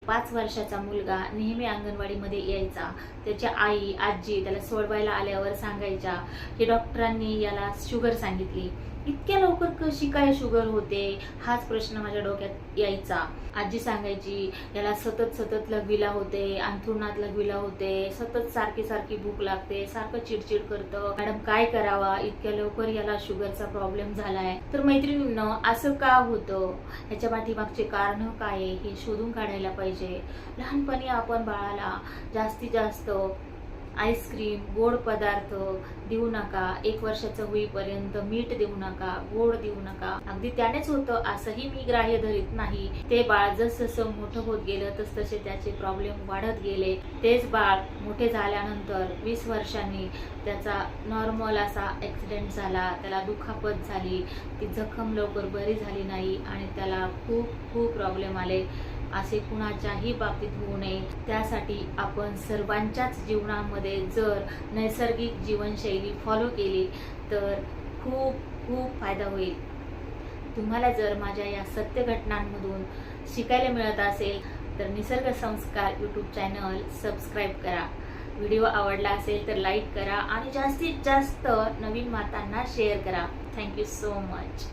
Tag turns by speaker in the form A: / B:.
A: 5 वर्षाचा मुलगा नेहमी अंगणवाडीमध्ये यायचा. त्याच्या आई आजी त्याला सोडवायला आल्यावर सांगायच्या की डॉक्टरांनी याला शुगर सांगितली. इतक्या लवकर कशी काय शुगर होते, हाच प्रश्न माझ्या डोक्यात यायचा. आजी सांगायची याला सतत सतत लघवीला होते, अंथरुणात लघवीला होते, सतत सारखी सारखी भूक लागते, सारखं चिडचिड करतं. मॅडम काय करावा, इतक्या लवकर याला शुगरचा प्रॉब्लेम झालाय. तर मैत्रिणींनो, असं का होतं, ह्याच्या पाठीमागचे कारण काय आहे हे शोधून काढायला पाहिजे. लहानपणी आपण बाळाला जास्तीत जास्त आईस्क्रीम गोड पदार्थ देऊ नका. 1 वर्षाचं होईपर्यंत मीठ देऊ नका, गोड देऊ नका. अगदी त्यानेच होतं असंही मी ग्राह्य धरीत नाही. ते बाळ जसं मोठं होत गेलं तसतसे त्याचे प्रॉब्लेम वाढत गेले. तेच बाळ मोठे झाल्यानंतर 20 वर्षांनी त्याचा नॉर्मल असा ऍक्सिडेंट झाला, त्याला दुखापत झाली, ती जखम लवकर बरी झाली नाही आणि त्याला खूप प्रॉब्लेम आले. असे कुणाच्याही बाबतीत होऊ नये, त्यासाठी आपण सर्वांच्याच जीवनामध्ये जर नैसर्गिक जीवनशैली फॉलो केली तर खूप फायदा होईल. तुम्हाला जर माझ्या या सत्य घटनांमधून शिकायला मिळत असेल तर निसर्ग संस्कार यूट्यूब चॅनल सबस्क्राईब करा. व्हिडिओ आवडला असेल तर लाईक करा आणि जास्तीत जास्त नवीन मातांना शेअर करा. Thank you so much.